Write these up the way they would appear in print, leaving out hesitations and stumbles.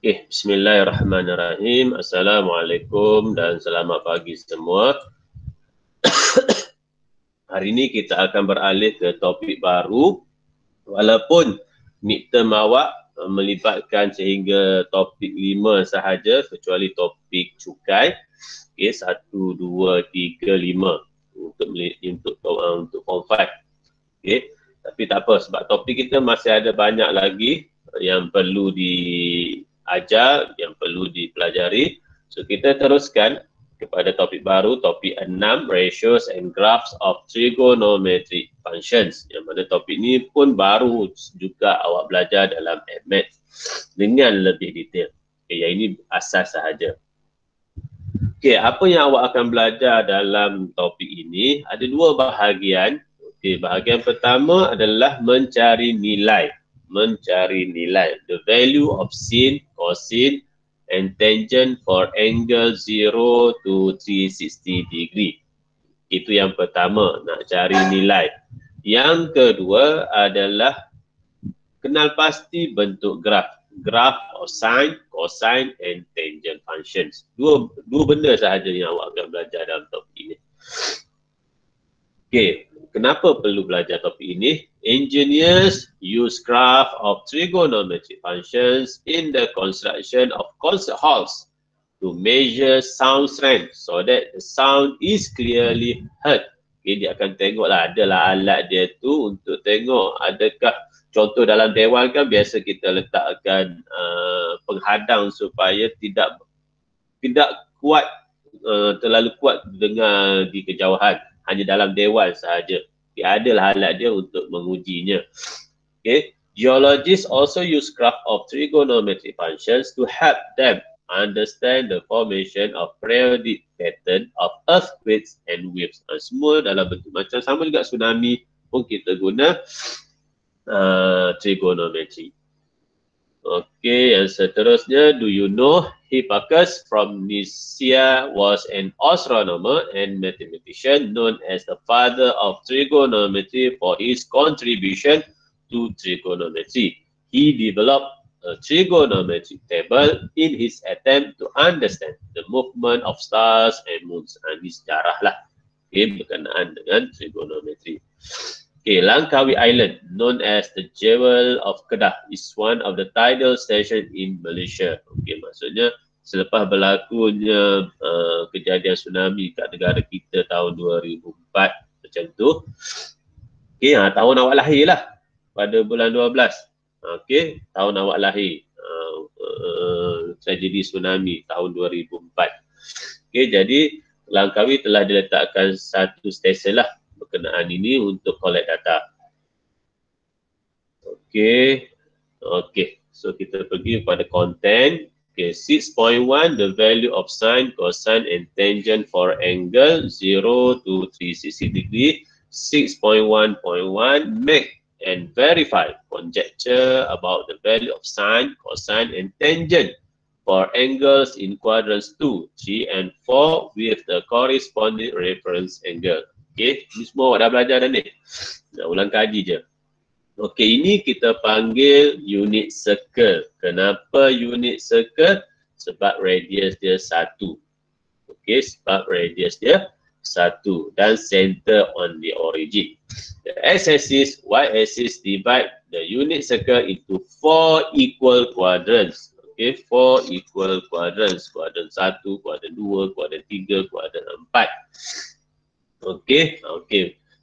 Bismillahirrahmanirrahim. Assalamualaikum dan selamat pagi semua. Hari ini kita akan beralih ke topik baru. Walaupun midterm awak melibatkan sehingga topik 5 sahaja kecuali topik cukai. 1, 2, 3, 5 untuk form 5. Tapi tak apa sebab topik kita masih ada banyak lagi yang perlu diajar, yang perlu dipelajari. So kita teruskan kepada topik baru, topik 6, Ratios and Graphs of Trigonometric Functions. Yang mana topik ni pun baru juga awak belajar dalam Maths dengan lebih detail. Yang ini asas sahaja. Apa yang awak akan belajar dalam topik ini? Ada dua bahagian. Bahagian pertama adalah mencari nilai. The value of sin, cosine, and tangent for angle 0 to 360 degree. Itu yang pertama, nak cari nilai. Yang kedua adalah kenal pasti bentuk graf. Graph of sine, cosine, and tangent functions. Dua benda sahaja yang awak akan belajar dalam topik ini. Kenapa perlu belajar topik ini? Engineers use graph of trigonometric functions in the construction of concert halls to measure sound strength so that the sound is clearly heard. Dia akan tengoklah, adalah alat dia tu untuk tengok adakah, contoh dalam dewan kan biasa kita letakkan penghadang supaya tidak kuat, terlalu kuat dengar di kejauhan. Hanya dalam dewan sahaja. Adalah alat dia untuk mengujinya. Geologists also use graph of trigonometric functions to help them understand the formation of periodic pattern of earthquakes and waves. Semua dalam bentuk macam sama juga tsunami pun kita guna trigonometry. Yang seterusnya, do you know Hipparchus from Nicaea was an astronomer and mathematician known as the father of trigonometry for his contribution to trigonometry. He developed a trigonometric table in his attempt to understand the movement of stars and moons. Ini sejarah lah berkenaan dengan trigonometry. Langkawi Island, known as the Jewel of Kedah, is one of the tidal stations in Malaysia. Maksudnya selepas berlakunya kejadian tsunami kat negara kita tahun 2004 macam tu. Tahun awak lahir lah pada bulan 12. Tahun awak lahir. Tragedi tsunami tahun 2004. Jadi Langkawi telah diletakkan satu stesen lah berkenaan ini untuk collect data. So kita pergi pada content. 6.1, the value of sine, cosine, and tangent for angle 0 to 360 degree. 6.1.1, make and verify conjecture about the value of sine, cosine, and tangent for angles in quadrants 2, 3, and 4 with the corresponding reference angle. Ini semua awak dah belajar dah ni. Nak ulang kaji je. Ini kita panggil unit circle. Kenapa unit circle? Sebab radius dia 1. Sebab radius dia 1 dan center on the origin. The x-axis, y-axis divide the unit circle into 4 equal quadrants. 4 equal quadrants. Kuadran 1, kuadran 2, kuadran 3, kuadran 4.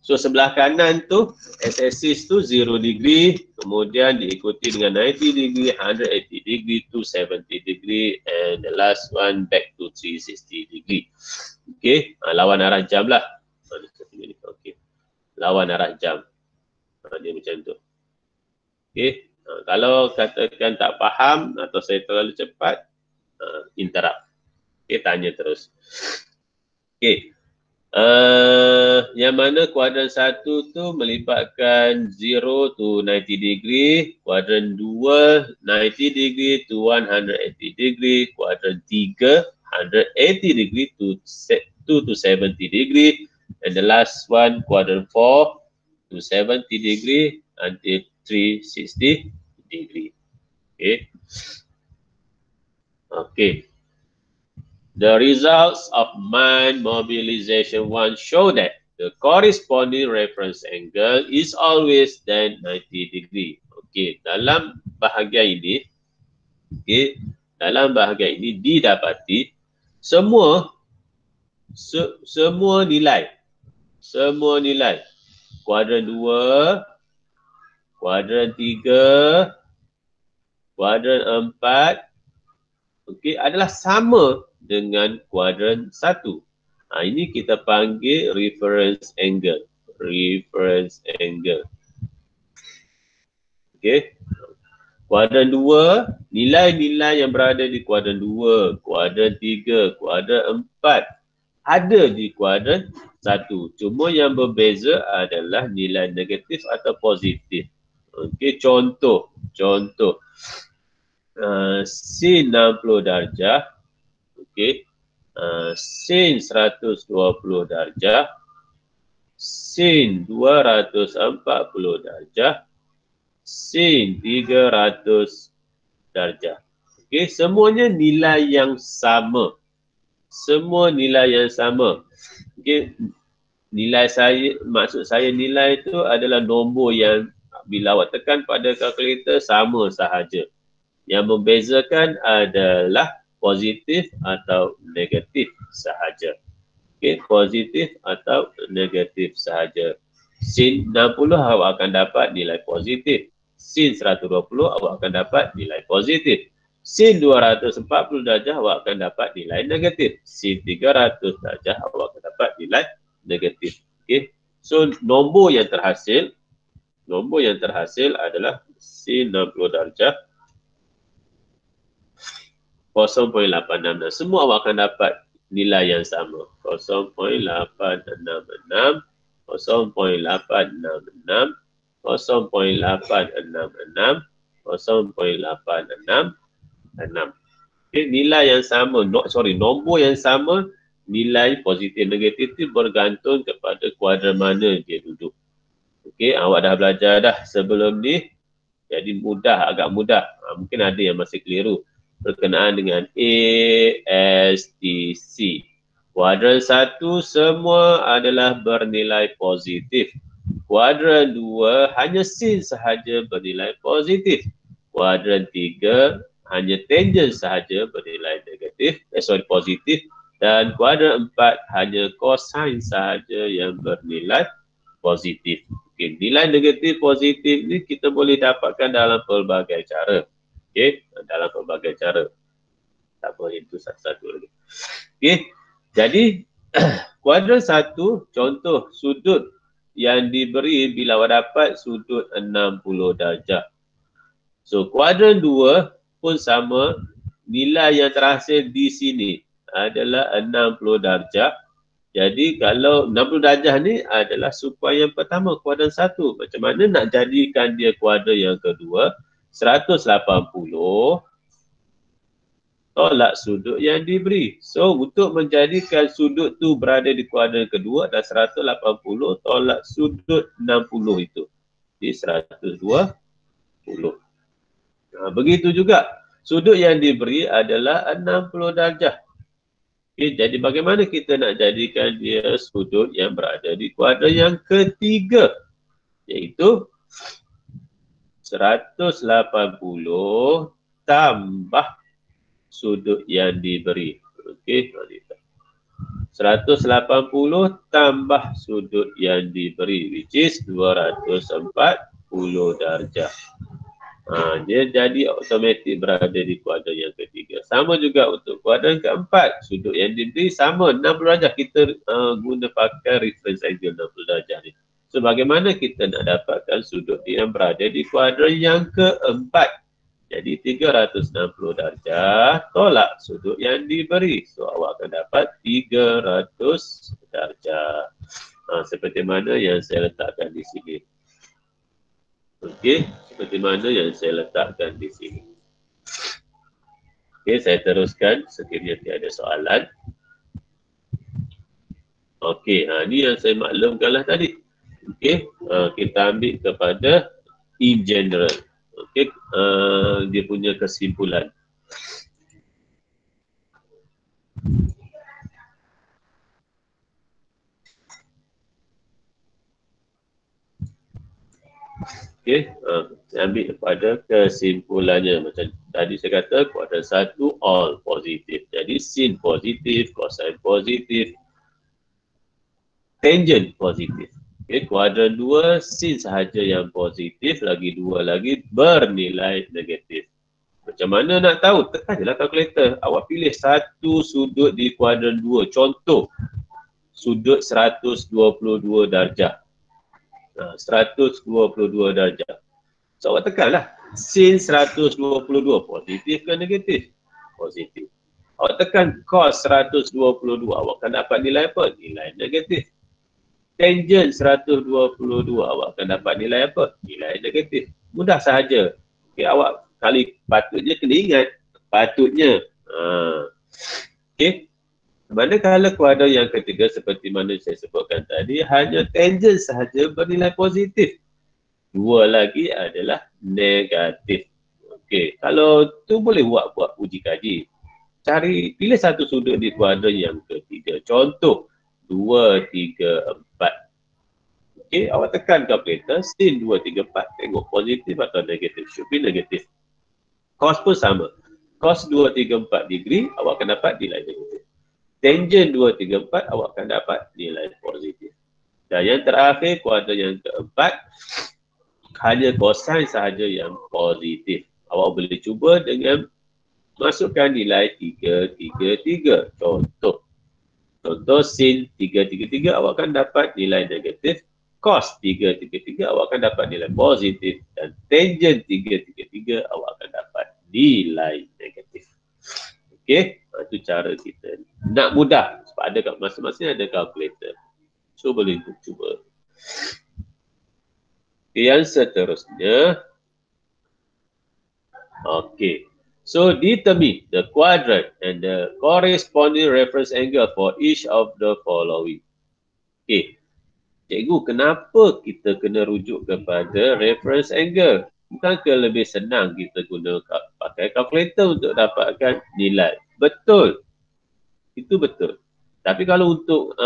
So sebelah kanan tu x-axis tu 0 degree, kemudian diikuti dengan 90 degree, 180 degree, 270 degree, and the last one back to 360 degree. Lawan arah jam lah. Lawan arah jam. Dia macam tu. Kalau katakan tak faham atau saya terlalu cepat, interrupt. Tanya terus. Yang mana kuadran 1 tu melibatkan 0 to 90 degree, kuadran 2 90 degree to 180 degree, kuadran 3 180 degree to 2 to 70 degree, and the last one kuadran 4 to 70 degree until 360 degree. Okay. The results of mind mobilization 1 show that the corresponding reference angle is always then 90 degree. Okay, dalam bahagian ini, dalam bahagian ini didapati semua nilai kuadran 2, kuadran 3, kuadran 4 adalah sama dengan kuadran 1. Ini kita panggil reference angle. Kuadran 2, nilai-nilai yang berada di kuadran 2, kuadran 3, kuadran 4 ada di kuadran 1. Cuma yang berbeza adalah nilai negatif atau positif. Contoh. Sin 60 darjah, sin 120 darjah, sin 240 darjah, sin 300 darjah. Semuanya nilai yang sama. Maksud saya nilai itu adalah nombor yang bila awak tekan pada kalkulator sama sahaja. Yang membezakan adalah positif atau negatif sahaja. Positif atau negatif sahaja. Sin 60 awak akan dapat nilai positif. Sin 120 awak akan dapat nilai positif. Sin 240 darjah awak akan dapat nilai negatif. Sin 300 darjah awak akan dapat nilai negatif. So nombor yang terhasil adalah sin 60 darjah 0.866. Semua awak akan dapat nilai yang sama. 0.866, 0.866, 0.866, 0.866. Nilai yang sama, nombor yang sama, nilai positif negatif itu bergantung kepada kuadran mana dia duduk. Awak dah belajar dah sebelum ni, jadi agak mudah. Mungkin ada yang masih keliru berkenaan dengan A, S, T, C. Kuadran 1 semua adalah bernilai positif. Kuadran 2 hanya sin sahaja bernilai positif. Kuadran 3 hanya tangen sahaja bernilai positif. Dan kuadran 4 hanya cosine sahaja yang bernilai positif. Nilai negatif positif ni kita boleh dapatkan dalam pelbagai cara. Dalam pelbagai cara. Tak apa, itu satu-satu lagi. Jadi kuadran 1, contoh sudut yang diberi bila awak dapat sudut 60 darjah. So kuadran 2 pun sama, nilai yang terhasil di sini adalah 60 darjah. Jadi kalau 60 darjah ni adalah sukuan yang pertama, kuadran 1. Macam mana nak jadikan dia kuadran yang kedua? 180 tolak sudut yang diberi. So untuk menjadikan sudut tu berada di kuadran kedua adalah 180 tolak sudut 60 itu. Di 120. Begitu juga sudut yang diberi adalah 60 darjah. Jadi bagaimana kita nak jadikan dia sudut yang berada di kuadran yang ketiga? Iaitu 180 tambah sudut yang diberi. 180 tambah sudut yang diberi, which is 240 darjah. Dia jadi automatik berada di kuadran yang ketiga. Sama juga untuk kuadran keempat, sudut yang diberi sama 60 darjah. Kita guna pakai reference angle 60 darjah ni. So bagaimana kita nak dapatkan sudut yang berada di kuadran yang keempat? Jadi 360 darjah tolak sudut yang diberi. So awak akan dapat 300 darjah. Seperti mana yang saya letakkan di sini. Seperti mana yang saya letakkan di sini. Saya teruskan sekiranya tiada soalan. Ni yang saya maklumkanlah tadi. Kita ambil kepada in general. Dia punya kesimpulan. Okey, saya ambil kepada kesimpulannya. Macam tadi saya kata, kuadran 1 all positif. Jadi sin positif, cosine positif, tangent positif. Okey, kuadran 2 sin sahaja yang positif, lagi 2 lagi bernilai negatif. Macam mana nak tahu? Tekan je lah kalkulator. Awak pilih satu sudut di kuadran 2. Contoh, sudut 122 darjah. 122 darjah. So awak tekanlah sin 122 positif ke negatif? Positif. Awak tekan cos 122, awak akan dapat nilai apa? Nilai negatif. Tangent 122, awak akan dapat nilai apa? Nilai negatif. Mudah sahaja. Okay, awak kali patutnya kena ingat. Patutnya. Okay. Manakala kuadran yang ketiga seperti mana saya sebutkan tadi, hanya tangent sahaja bernilai positif. Dua lagi adalah negatif. Okey, kalau tu boleh buat uji kaji. Pilih satu sudut di kuadran yang ketiga. Contoh, 2, 3, 4. Okey, awak tekan kalkulator, sin 2, 3, 4. Tengok positif atau negatif. Should be negatif. Cos pun sama. Cos 2, 3, 4 degree, awak akan dapat nilai negatif. Tangent 2, 3, 4, awak akan dapat nilai positif. Dan yang terakhir, kuadran yang keempat, hanya cosine sahaja yang positif. Awak boleh cuba dengan masukkan nilai 3, 3, 3. Contoh sin 3, 3, 3, awak akan dapat nilai negatif. Cos 3, 3, 3, awak akan dapat nilai positif. Dan tangent 3, 3, 3, awak akan dapat nilai negatif. Okey, itu cara kita. Nak mudah, sebab ada masing-masing ada kalkulator. So boleh cuba. Yang seterusnya, okay. So determine the quadrant and the corresponding reference angle for each of the following. Okay. Cikgu, kenapa kita kena rujuk kepada reference angle? Bukankah lebih senang kita guna pakai kalkulator untuk dapatkan nilai? Betul. Itu betul. Tapi kalau untuk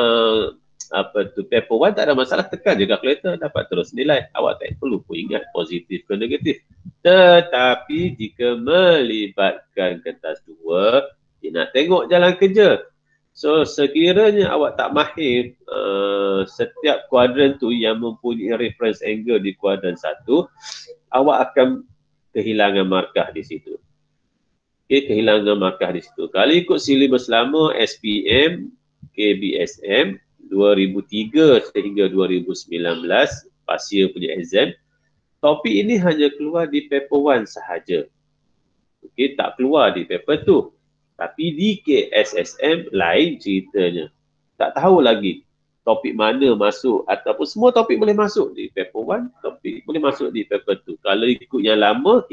paper 1 tak ada masalah, tekan je kalkulator dapat terus nilai. Awak tak perlu pun ingat positif ke negatif. Tetapi jika melibatkan kertas 2, dia nak tengok jalan kerja. So sekiranya awak tak mahir setiap kuadran tu yang mempunyai reference angle di kuadran 1, awak akan kehilangan markah di situ. Okay, kehilangan markah di situ. Kalau ikut silibus lama SPM, KBSM 2003 sehingga 2019, pasca punya exam, topik ini hanya keluar di paper 1 sahaja. Okey, tak keluar di paper 2. Tapi di KSSM lain ceritanya. Tak tahu lagi topik mana masuk ataupun semua topik boleh masuk di paper 1, topik boleh masuk di paper 2. Kalau ikut yang lama,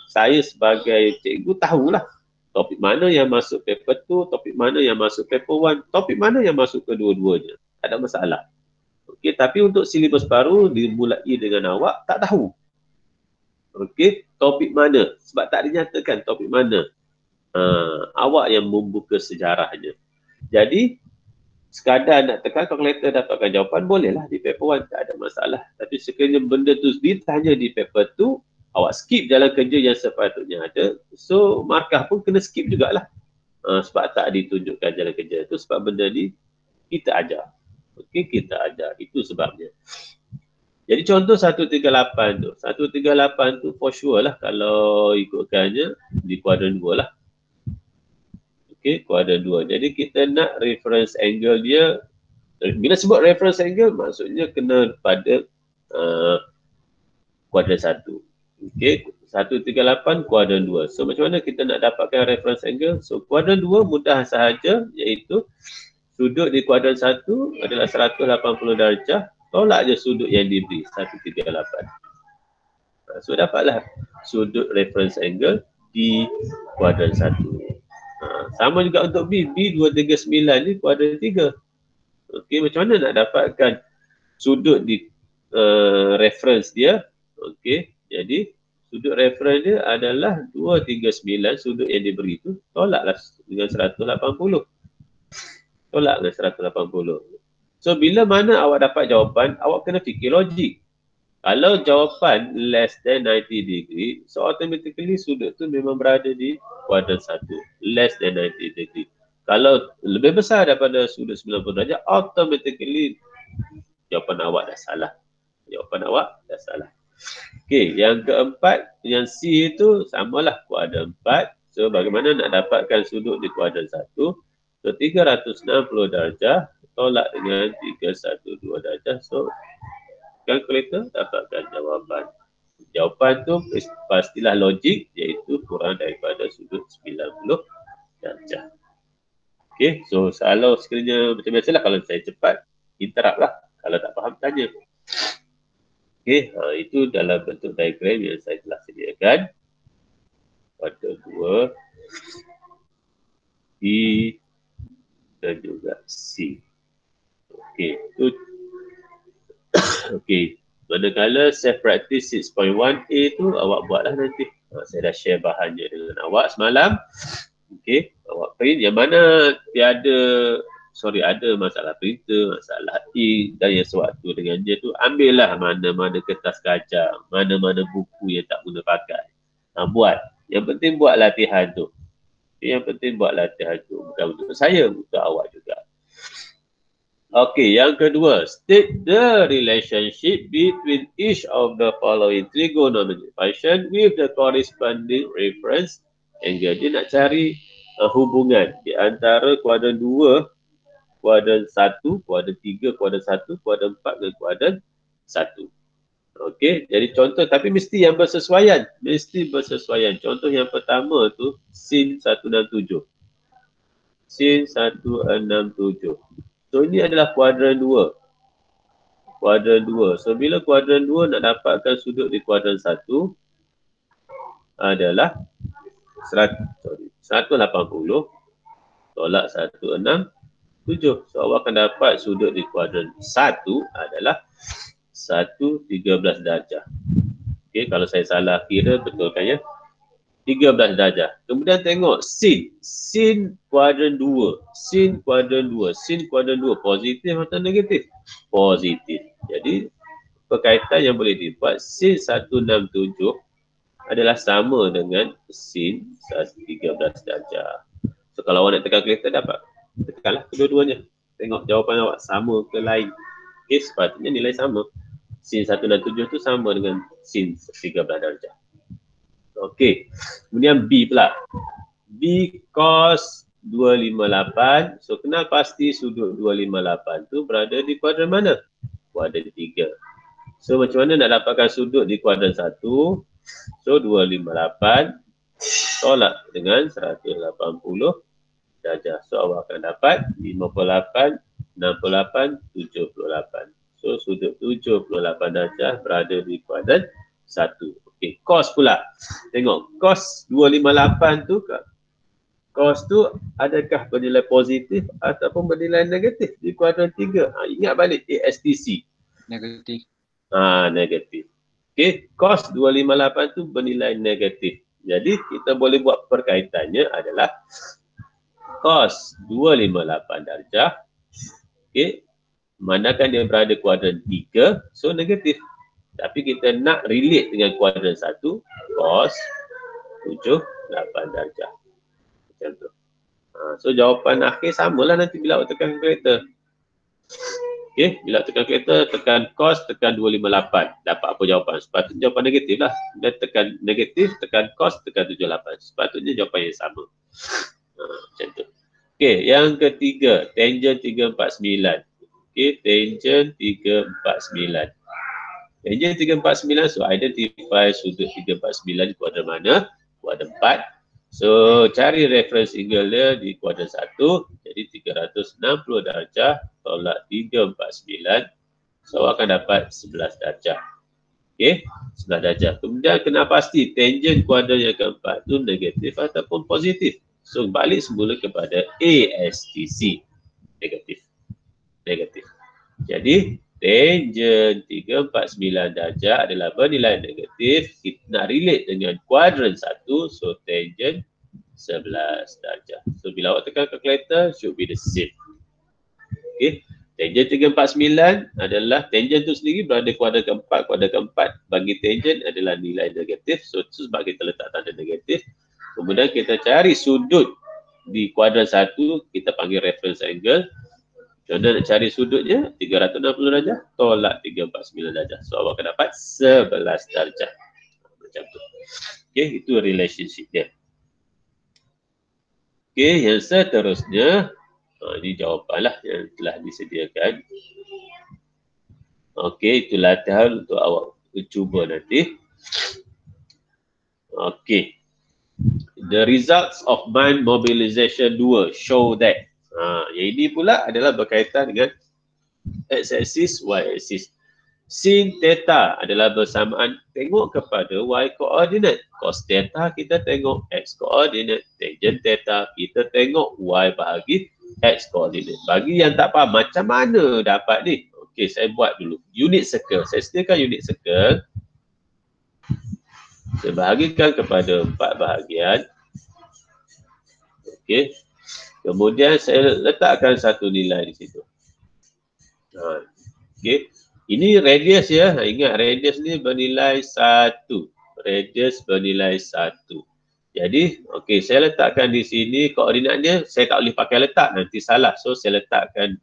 saya sebagai cikgu tahulah topik mana yang masuk paper 2, topik mana yang masuk paper 1, topik mana yang masuk kedua-duanya. Tak ada masalah. Okey, tapi untuk silibus baru dimulai dengan awak tak tahu. Okey, topik mana? Sebab tak dinyatakan topik mana. Awak yang membuka sejarahnya. Jadi, sekadar nak tekan kalkulator dapatkan jawapan, bolehlah di paper 1, tak ada masalah. Tapi sekiranya benda tu ditanya di paper 2, awak skip jalan kerja yang sepatutnya ada. So, markah pun kena skip jugalah. Sebab tak ditunjukkan jalan kerja tu, sebab benda ni kita ajar. Okey, kita ajar. Itu sebabnya. Jadi contoh 138 tu. 138 tu for sure lah kalau ikutkannya di kuadran 2 lah. Okey, kuadran 2. Jadi kita nak reference angle dia. Bila sebut reference angle, maksudnya kena pada kuadran 1. Okey, 138 kuadran 2. So macam mana kita nak dapatkan reference angle? So kuadran 2 mudah sahaja, iaitu sudut di kuadran 1 adalah 180 darjah. Tolak je sudut yang diberi, 138. So dapatlah sudut reference angle di kuadran 1. Sama juga untuk B. B 239 ni kuadran 3. Okey, macam mana nak dapatkan sudut di reference dia? Okey, jadi sudut reference dia adalah 239, sudut yang diberi tu tolaklah dengan 180. Tolak dengan 180. So bila mana awak dapat jawapan, awak kena fikir logik. Kalau jawapan less than 90 degree, so automatically sudut tu memang berada di kuadran 1. Less than 90 degree. Kalau lebih besar daripada sudut 90 darjah, automatically jawapan awak dah salah. Jawapan awak dah salah. Okey, yang keempat, yang C itu samalah kuadran 4. So bagaimana nak dapatkan sudut di kuadran 1? So 360 darjah tolak dengan 312 darjah. So kalkulator dapatkan jawapan. Jawapan tu pastilah logik, iaitu kurang daripada sudut 90 darjah. Okey, so kalau sekiranya macam biasalah, kalau saya cepat, interrupt lah. Kalau tak faham, tanya. Okey, itu dalam bentuk diagram yang saya telah sediakan. Pada 2, B dan juga C. Okey, itu okey. Manakala self practice 6.1A tu awak buatlah nanti. Saya dah share bahannya dengan awak semalam. Okey, awak print yang mana ada masalah printer, masalah ink dan yang sewaktu dengan dia tu, ambillah mana-mana kertas kaca, mana-mana buku yang tak guna pakai. Buat. Yang penting buat latihan tu. Yang penting buat latihan tu. Bukan untuk saya, untuk awak juga. Okey, yang kedua, state the relationship between each of the following trigonometric function with the corresponding reference angle. Dia nak cari hubungan di antara kuadran 2, kuadran 1, kuadran 3, kuadran 1, kuadran 4 dan kuadran 1. Okey, jadi contoh, tapi mesti yang bersesuaian. Mesti bersesuaian. Contoh yang pertama tu, sin 167. Sin 167. So ini adalah kuadran 2. Kuadran 2. So bila kuadran 2 nak dapatkan sudut di kuadran 1 adalah 180 tolak 167. So awak akan dapat sudut di kuadran 1 adalah 113 darjah. Okey, kalau saya salah kira, betulkan ya. 13 darjah. Kemudian tengok sin kuadran 2. Sin kuadran 2 positif atau negatif? Positif. Jadi perkaitan yang boleh dibuat, sin 167 adalah sama dengan sin 13 darjah. So kalau awak nak tekan kalkulator, dapat. Tekanlah kedua-duanya. Tengok jawapan awak sama ke lain. Okey, sepatutnya nilai sama. Sin 167 tu sama dengan sin 13 darjah. Okey, kemudian B pula. B cos 258. So, kenal pasti sudut 258 tu berada di kuadran mana? Kuadran 3. So, macam mana nak dapatkan sudut di kuadran 1? So, 258 tolak dengan 180 darjah. So, awak akan dapat 58, 68, 78. So, sudut 78 darjah berada di kuadran 1. Okey, cos pula. Tengok, cos 258 tu, cos tu adakah bernilai positif ataupun bernilai negatif di kuadran 3? Ingat balik ASTC. Negatif. Negatif. Okey, cos 258 tu bernilai negatif. Jadi kita boleh buat perkaitannya adalah cos 258 darjah. Okey, manakala dia berada kuadran 3, so negatif. Tapi kita nak relate dengan kuadran 1, cos 78 darjah. Macam tu. So jawapan akhir samalah nanti bila awak tekan kalkulator. Okey, bila tekan kalkulator, tekan cos, tekan 258. Dapat apa jawapan? Sepatutnya jawapan negatif lah. Dan tekan negatif, tekan cos, tekan 78. Sepatutnya jawapan yang sama. Macam tu. Okey, yang ketiga, tangent 349. Okey, tangent 349. Tangent 349, so identify sudut 349 di kuadran mana? Kuadran 4. So, cari reference angle dia di kuadran 1. Jadi, 360 darjah tolak 349. So, akan dapat 11 darjah. Okey, 11 darjah. Kemudian, kena pasti tangent kuadran yang keempat tu negatif ataupun positif. So, balik semula kepada ASTC. Negatif. Negatif. Jadi, tangent 349 darjah adalah bernilai negatif. Kita nak relate dengan kuadran 1, so tangent 11 darjah. So bila awak tekan calculator, should be the same. Okay. Tangent 349 adalah tangent tu sendiri berada kuadran keempat bagi tangent adalah nilai negatif. So sebab kita letak tanda negatif, kemudian kita cari sudut di kuadran 1, kita panggil reference angle. Contoh nak cari sudutnya 360 darjah, tolak 349 darjah. So awak akan dapat 11 darjah. Macam tu. Okey, itu relationship dia. Okey, yang seterusnya, ini jawapanlah yang telah disediakan. Okey, itu latihan untuk awak cuba nanti. Okey. The results of mind mobilization 2 show that. Yang ini pula adalah berkaitan dengan x-axis, y-axis. Sin theta adalah bersamaan tengok kepada y koordinat. Cos theta kita tengok x koordinat. Tangent theta kita tengok y bahagi x koordinat. Bagi yang tak faham macam mana dapat ni. Okey, saya buat dulu. Unit circle. Saya sediakan unit circle. Saya bahagikan kepada 4 bahagian. Okey. Kemudian saya letakkan satu nilai di situ. Okey. Ini radius ya. Ingat radius ni bernilai 1. Radius bernilai 1. Jadi, okey, saya letakkan di sini koordinatnya. Saya tak boleh pakai letak, nanti salah. So, saya letakkan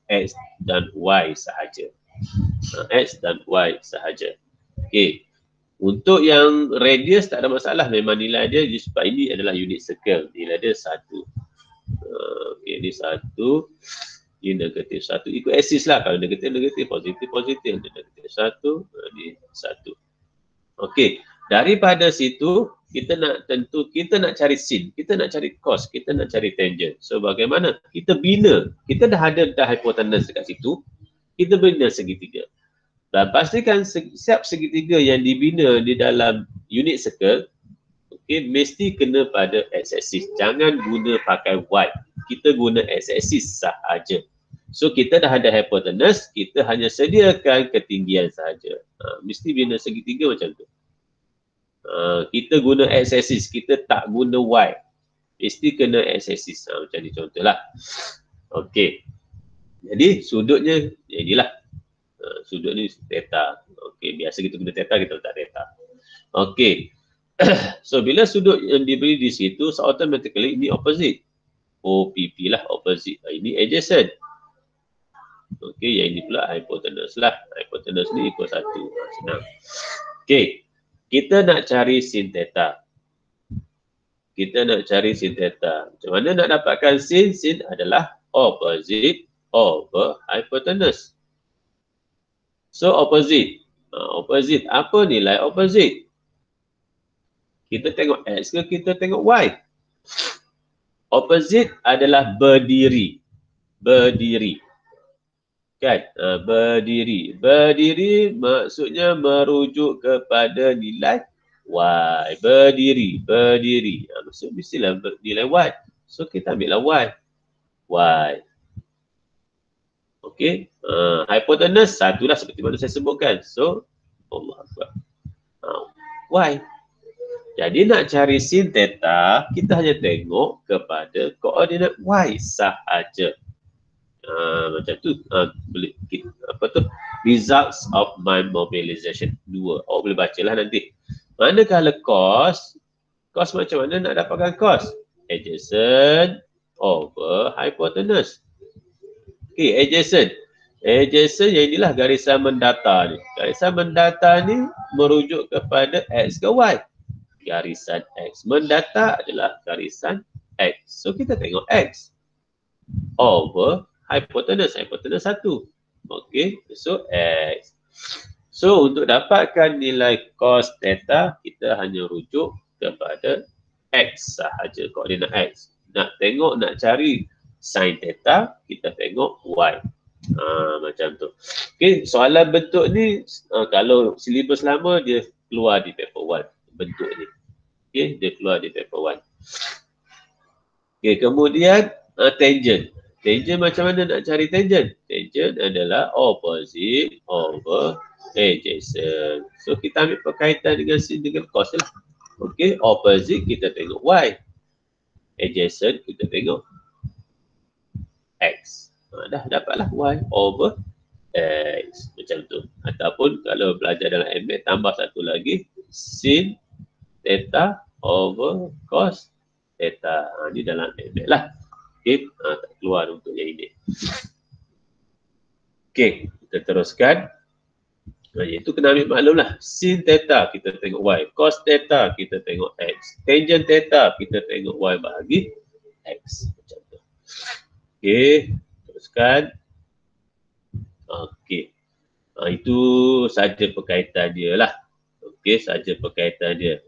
x dan y sahaja. X dan y sahaja. Okey. Untuk yang radius tak ada masalah. Memang nilai dia sebab ini adalah unit circle. Nilai dia 1. Okey, ini 1. Ini negatif 1. Ikut aksis lah. Kalau negatif, positif. Ini negatif 1. Ini 1. Okey. Daripada situ, kita nak cari sin. Kita nak cari cos. Kita nak cari tangent. So, bagaimana? Kita bina. Kita dah ada hypotenuse dekat situ. Kita bina segitiga. Dan pastikan setiap segitiga yang dibina di dalam unit circle, okay, mesti kena pada x-axis. Jangan guna pakai y. Kita guna x-axis sahaja. So kita dah ada hypotenuse, kita hanya sediakan ketinggian sahaja. Mesti bina segitiga macam tu. Kita guna x-axis, kita tak guna y. Mesti kena x-axis. Macam ni contohlah. Okey. Jadi sudutnya inilah. Sudut ni theta. Okey, biasa kita guna theta, kita letak theta. Okey. So bila sudut yang diberi di situ, so automatically ini opposite. OPP lah, opposite. Ini adjacent. Okey, yang ini pula hypotenuse lah. Hypotenuse ni ikut 1. Senang. Okey. Kita nak cari sin theta. Macam mana nak dapatkan sin? Sin adalah opposite over hypotenuse. So opposite. Opposite. Apa nilai opposite? Kita tengok x ke kita tengok y? Opposite adalah berdiri. Kan? Berdiri. Berdiri maksudnya merujuk kepada nilai y. Berdiri. Maksud mestilah nilai y. So kita ambillah y. Okey. Hypotenuse 1 lah seperti mana saya sebutkan. So, Allah Akbar. Y. Jadi nak cari sin theta, kita hanya tengok kepada koordinat y sahaja. Macam tu. Results of mind mobilization 2. Boleh bacalah nanti. Manakala cos macam mana nak dapatkan cos? Adjacent over hypotenuse. Okey, adjacent. Adjacent yang inilah garisan mendata ni. Garisan mendata ni merujuk kepada x ke y. Garisan x mendata adalah garisan x. So kita tengok x over hypotenuse. Hypotenuse 1. Okey, so x. So untuk dapatkan nilai cos theta, kita hanya rujuk kepada x sahaja, koordinat x. Nak cari sin theta, kita tengok y. Macam tu. Okey, soalan bentuk ni kalau silibus lama dia keluar di paper 1 bentuk ni. Okey, dia keluar di paper 1. Okey, kemudian tangent. Tangent macam mana nak cari tangent? Tangent adalah opposite over adjacent. So kita ambil perkaitan dengan sin dengan cos lah. Okey, opposite kita tengok y. Adjacent kita tengok x. Dah dapatlah y over x macam tu. Ataupun kalau belajar dalam MA tambah satu lagi sin theta over cos theta. Ini dalam MA lah. Okey, tak keluar untuk yang ini. Okey, kita teruskan. Iaitu kena ambil maklum lah. Sin theta kita tengok y, cos theta kita tengok x, tangent theta kita tengok y bahagi x macam tu. Okey, teruskan. Okey. Itu saja perkaitan dia lah. Okey, saja perkaitan dia.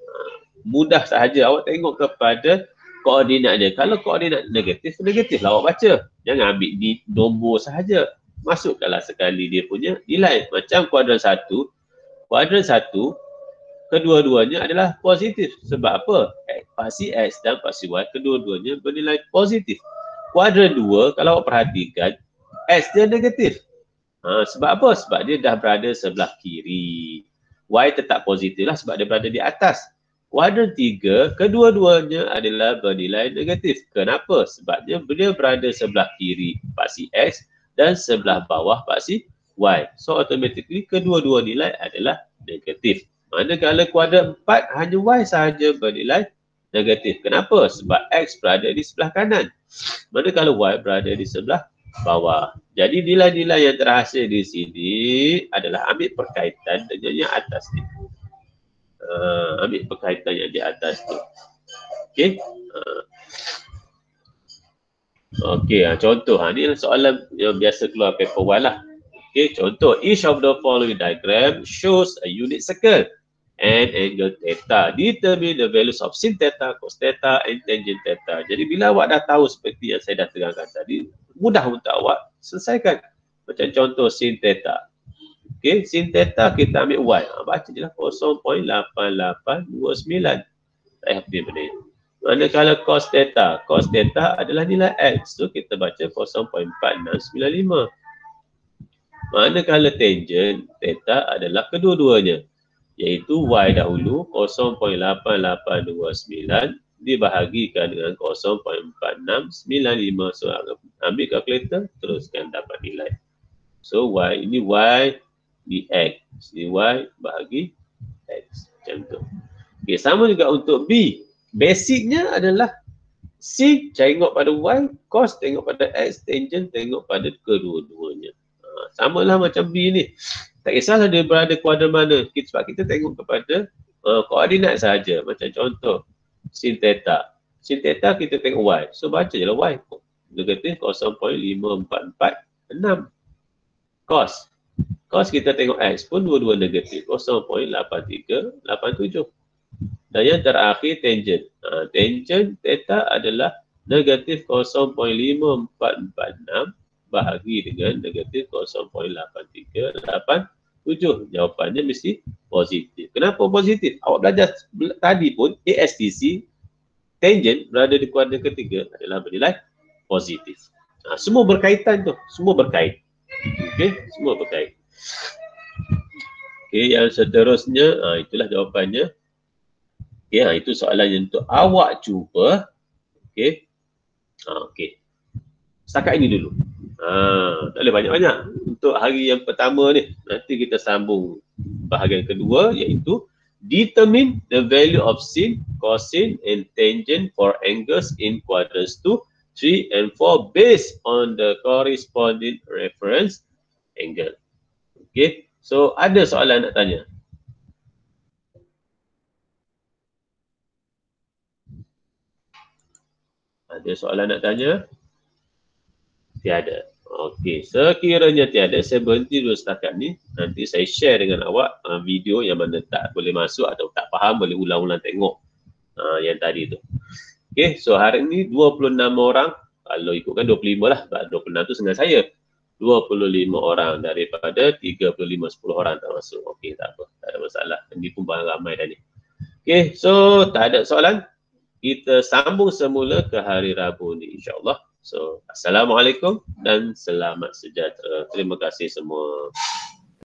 Mudah sahaja awak tengok kepada koordinat dia. Kalau koordinat negatif, negatif lah awak baca. Jangan ambil di nombor sahaja. Masukkanlah sekali dia punya nilai. Macam kuadran 1. Kuadran 1, kedua-duanya adalah positif. Sebab apa? Paksi X dan paksi Y, kedua-duanya bernilai positif. Kuadran 2, kalau awak perhatikan, X dia negatif. Sebab apa? Sebab dia dah berada sebelah kiri. Y tetap positif lah sebab dia berada di atas. Kuadran 3, kedua-duanya adalah bernilai negatif. Kenapa? Sebab dia berada sebelah kiri paksi X dan sebelah bawah paksi Y. So automatically kedua-dua nilai adalah negatif. Manakala kuadran 4 hanya Y sahaja bernilai negatif. Kenapa? Sebab X berada di sebelah kanan. Manakala Y berada di sebelah bawah. Jadi nilai-nilai yang terhasil di sini adalah ambil perkaitan dengan yang atas ni. Ambil perkaitan yang di atas tu. Okey. Okey, contoh. Ni soalan yang biasa keluar paper 1 lah. Okey, contoh. Each of the following diagram shows a unit circle and angle theta. Determine the values of sin theta, cos theta, and tangent theta. Jadi bila awak dah tahu seperti yang saya dah terangkan tadi, mudah untuk awak selesaikan. Macam contoh sin theta. Okey, sin theta kita ambil y. Baca je lah 0.8829. Saya hafal benda ni. Manakala cos theta adalah nilai x. So kita baca 0.4695. Manakala tangent theta adalah kedua-duanya. Iaitu y dahulu 0.8829 dibahagikan dengan 0.4695. So ambil kalkulator, teruskan dapat nilai. So y ini y di x. Ini y bahagi x. Macam tu. Okay, sama juga untuk b. Basicnya adalah sin tengok pada y, cos tengok pada x, tangent tengok pada kedua-duanya. Samalah macam b ni. Tak kisahlah dia berada kuadran mana. Sebab kita tengok kepada koordinat sahaja. Macam contoh sin theta. Sin theta kita tengok y. So baca je lah y. Negatif 0.5446. Cos. Cos kita tengok x pun dua-dua negatif. 0.8387. Dan yang terakhir tangent. Tangent theta adalah negatif 0.5446 bahagi dengan negatif 0.8387. Jawapannya mesti positif. Kenapa positif? Awak belajar tadi pun ASTC, tangent berada di kuadran ketiga adalah bernilai positif. Semua berkaitan tu. Semua berkait. Okey, semua berkait. Okey, yang seterusnya, itulah jawapannya. Okey, itu soalan yang untuk awak cuba. Okey. Okey. Setakat ini dulu. Tak boleh banyak-banyak. Untuk hari yang pertama ni, nanti kita sambung bahagian kedua, iaitu determine the value of sin, cosine and tangent for angles in quadrants 2, 3 and 4 based on the corresponding reference angle. Okey. So ada soalan nak tanya? Ada soalan nak tanya? Tiada. Okey, sekiranya tiada, saya berhenti dulu setakat ni. Nanti saya share dengan awak video yang mana tak boleh masuk atau tak faham, boleh ulang-ulang tengok yang tadi tu. Okey, so hari ni 26 orang. Kalau ikutkan 25 lah. 26 tu dengan saya. 25 orang daripada 35, 10 orang tak masuk. Okey, tak apa. Tak ada masalah. Ini pun barang ramai dah ni. Okey, so tak ada soalan. Kita sambung semula ke hari Rabu ni insyaAllah. So, Assalamualaikum dan selamat sejahtera. Terima kasih semua.